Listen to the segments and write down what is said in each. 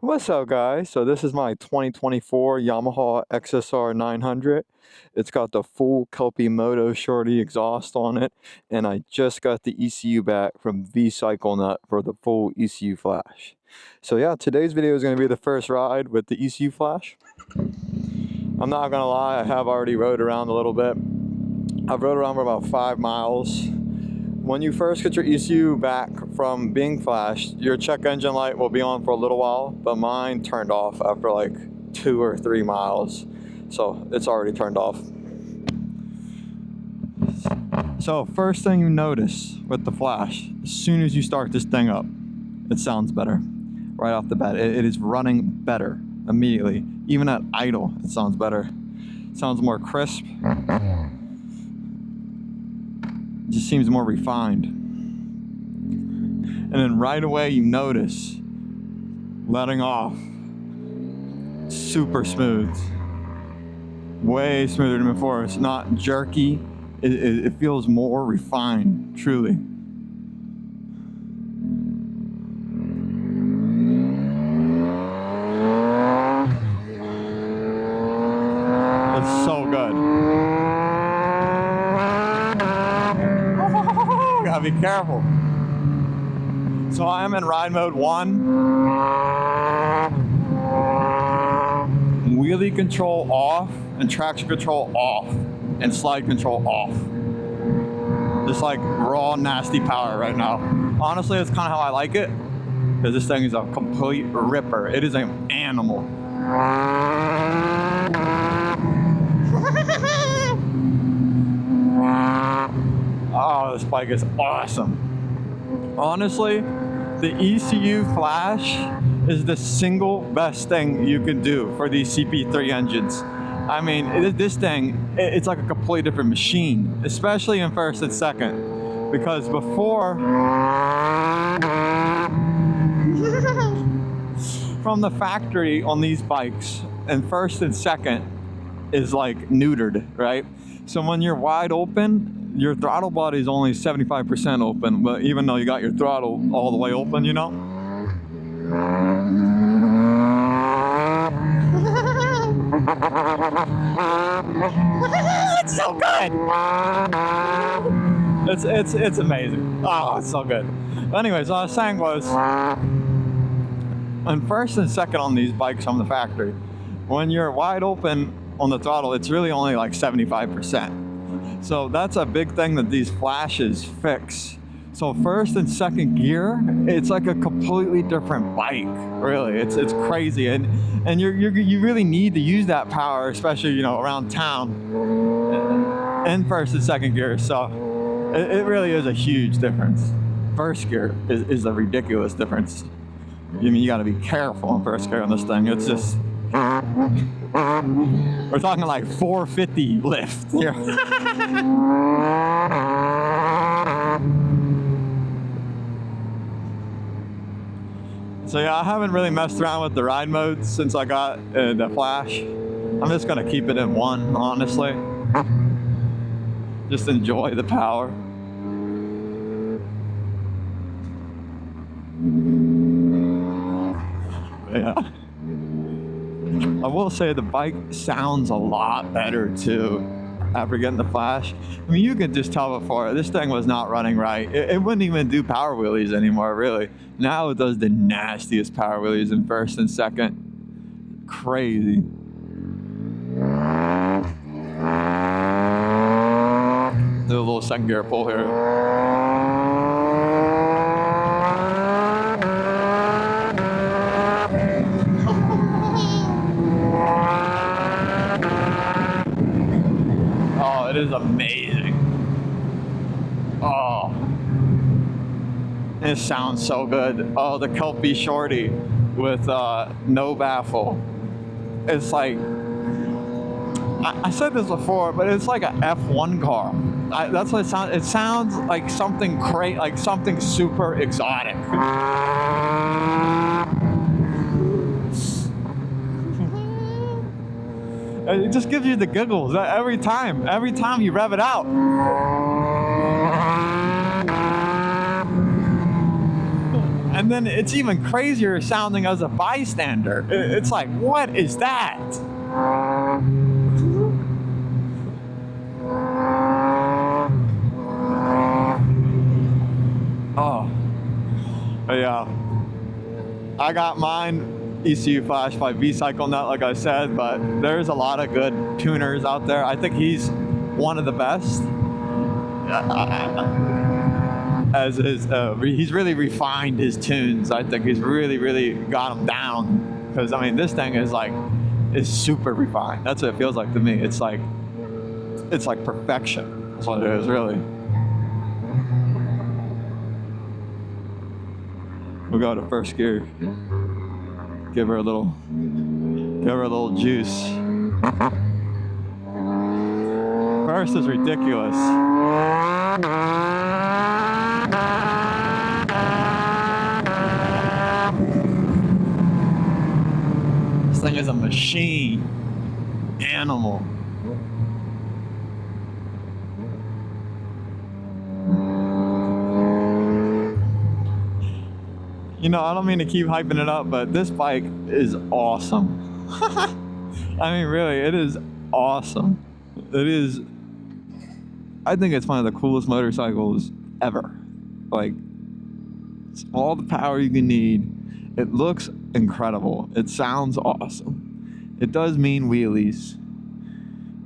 What's up, guys? So this is my 2024 Yamaha XSR900. It's got the full Kelpi Moto Shorty exhaust on it, and I just got the ECU back from Vcyclenut for the full ECU Flash. So yeah, today's video is going to be the first ride with the ECU Flash. I'm not going to lie, I have already rode around a little bit. I've rode around for about 5 miles. When you first get your ECU back from being flashed, your check engine light will be on for a little while, but mine turned off after like 2 or 3 miles. So it's already turned off. So first thing you notice with the flash, as soon as you start this thing up, it sounds better. Right off the bat, it is running better immediately. Even at idle, it sounds better. It sounds more crisp. Just seems more refined. And then right away you notice letting off, super smooth, way smoother than before. It's not jerky. It feels more refined, truly. It's so good. Gotta be careful. So I am in ride mode 1. Wheelie control off and traction control off and slide control off. Just like raw nasty power right now. Honestly, that's kind of how I like it, because this thing is a complete ripper. It is an animal. Oh, this bike is awesome. Honestly, the ECU Flash is the single best thing you can do for these CP3 engines. I mean, this thing, it's like a completely different machine, especially in first and second. Because before, from the factory on these bikes, and first and second is like neutered, right? So when you're wide open, your throttle body is only 75% open, but even though you got your throttle all the way open, you know? It's so good! It's amazing. Oh, it's so good. Anyways, what I was saying was, on first and second on these bikes from the factory, when you're wide open on the throttle, it's really only like 75%. So that's a big thing that these flashes fix. So first and second gear, it's like a completely different bike. Really, it's crazy, and you really need to use that power, especially around town, in first and second gear. So it really is a huge difference. First gear is a ridiculous difference. I mean, you got to be careful in first gear on this thing. It's just. We're talking like 450 lift here. So yeah, I haven't really messed around with the ride modes since I got the Flash. I'm just gonna keep it in 1, honestly. Just enjoy the power. Yeah. I will say the bike sounds a lot better too after getting the Flash. I mean, you could just tell before, this thing was not running right. It wouldn't even do power wheelies anymore, really. Now it does the nastiest power wheelies in first and second. Crazy. Do a little second gear pull here. It is amazing. Oh, it sounds so good. Oh, the Kelpi Shorty with no baffle. It's like, I said this before, but it's like an F1 car. That's what it sounds. It sounds like something great, like something super exotic. It just gives you the giggles every time you rev it out. And then it's even crazier sounding as a bystander. It's like, what is that? Oh, yeah. I got mine ECU Flash by Vcyclenut, like I said, but there's a lot of good tuners out there. I think he's one of the best. As is, he's really refined his tunes. I think he's really got them down. Because I mean, this thing is super refined. That's what it feels like to me. It's like perfection. That's what it is, really. We'll go to first gear. Give her a little juice. First is ridiculous. This thing is a machine. Animal. You know, I don't mean to keep hyping it up, but this bike is awesome. I mean, really, it is awesome. It is, I think it's one of the coolest motorcycles ever. Like, it's all the power you can need. It looks incredible. It sounds awesome. It does mean wheelies.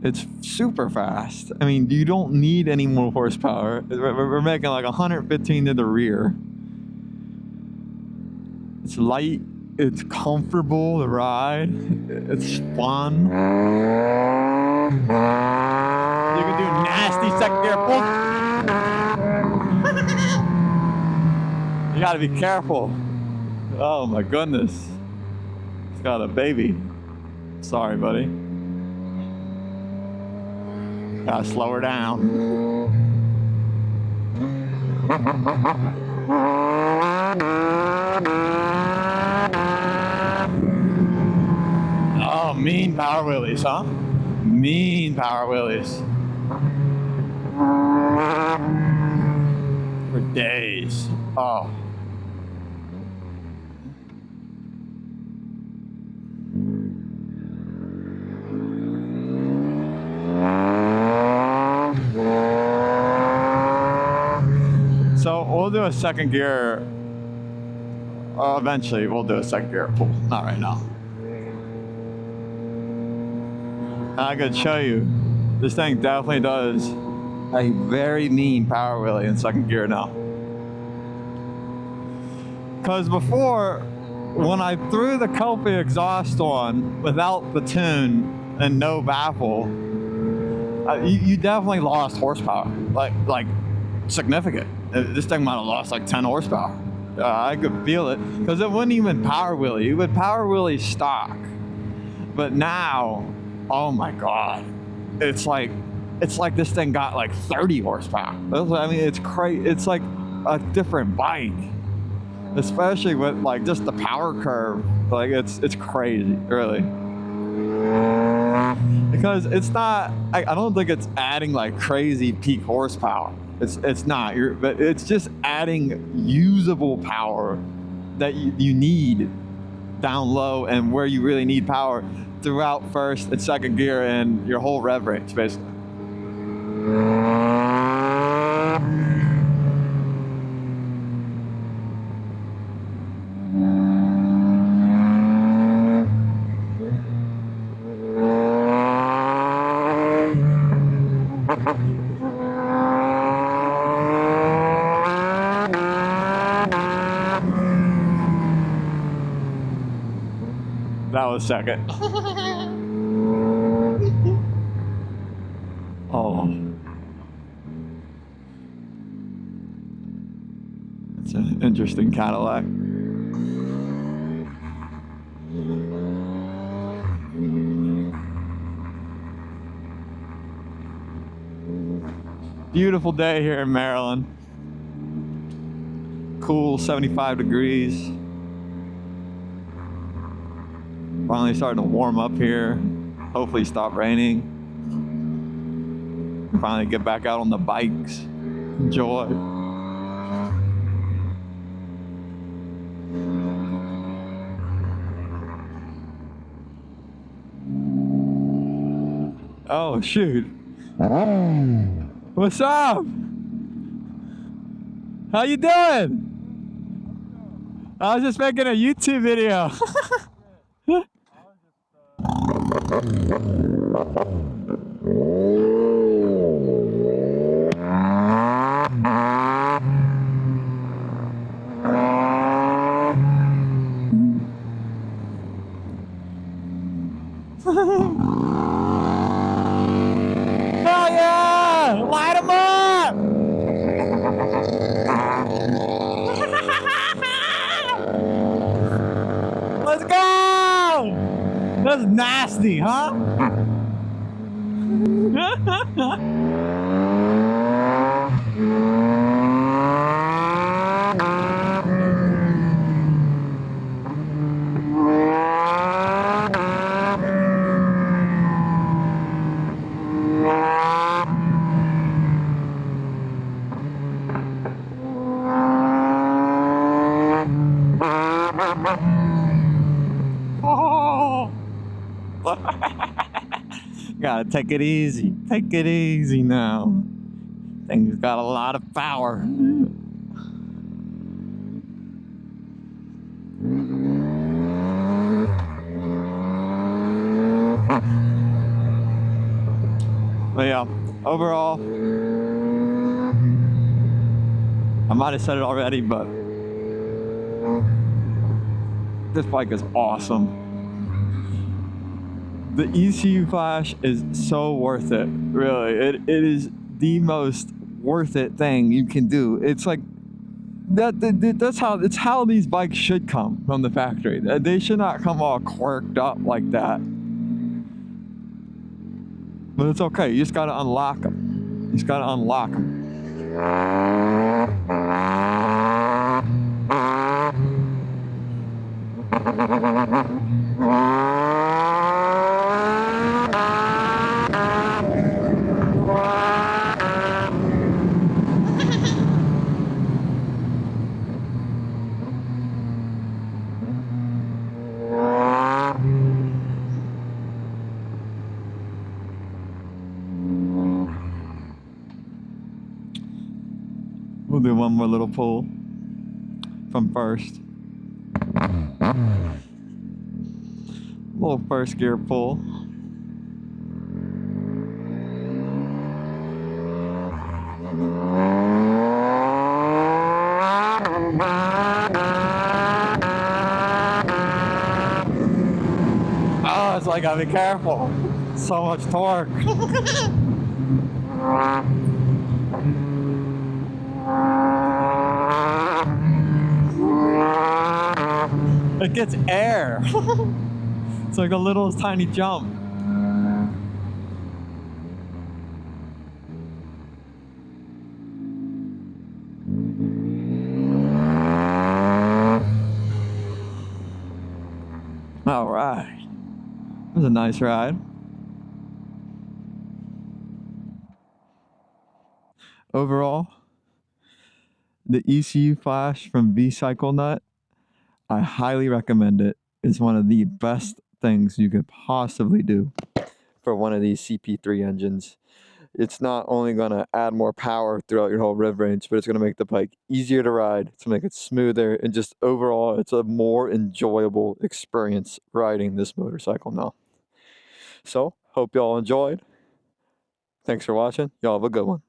It's super fast. I mean, you don't need any more horsepower. We're making like 115 to the rear. It's light, it's comfortable to ride, it's fun. You can do nasty second gear pull. You gotta be careful. Oh my goodness. It's got a baby. Sorry, buddy. Gotta slow her down. Oh, mean power wheelies, huh? Mean power wheelies. For days. Oh. So we'll do a second gear. Eventually we'll do a second gear pull. Not right now. I could show you. This thing definitely does a very mean power wheelie in second gear now. Because before, when I threw the Kelpi exhaust on without the tune and no baffle, you definitely lost horsepower. Like significant. This thing might have lost like 10 horsepower. I could feel it because it wouldn't even power wheelie. It would power wheelie stock. But now, oh my God, it's like this thing got like 30 horsepower. I mean, it's crazy. It's like a different bike, especially with like just the power curve. Like it's crazy, really. Because it's not. I don't think it's adding like crazy peak horsepower. It's not. But it's just adding usable power that you need down low and where you really need power throughout first and second gear and your whole rev range, basically. That was second. Oh. It's an interesting Cadillac. Beautiful day here in Maryland. Cool, 75 degrees. Finally starting to warm up here. Hopefully stop raining. Finally get back out on the bikes. Enjoy. Oh, shoot. What's up? How you doing? I was just making a YouTube video. Hell yeah! Light 'em up! Let's go! That's nasty, huh? Oh. Gotta take it easy. Take it easy now. Thing's got a lot of power. But yeah, overall, I might have said it already, but this bike is awesome. The ECU Flash is so worth it, really. It is the most worth it thing you can do. It's like that's how these bikes should come from the factory. They should not come all quirked up like that. But it's okay. You just gotta unlock them. You just gotta unlock them. We'll do one more little pull from first. Little first gear pull. Oh, it's like, gotta be careful. So much torque. It gets air. It's like a little tiny jump. All right. It was a nice ride. Overall, the ECU Flash from Vcyclenut, I highly recommend it. It's one of the best things you could possibly do for one of these CP3 engines. It's not only going to add more power throughout your whole rev range, but it's going to make the bike easier to ride, to make it smoother, and just overall, it's a more enjoyable experience riding this motorcycle now. So, hope y'all enjoyed. Thanks for watching. Y'all have a good one.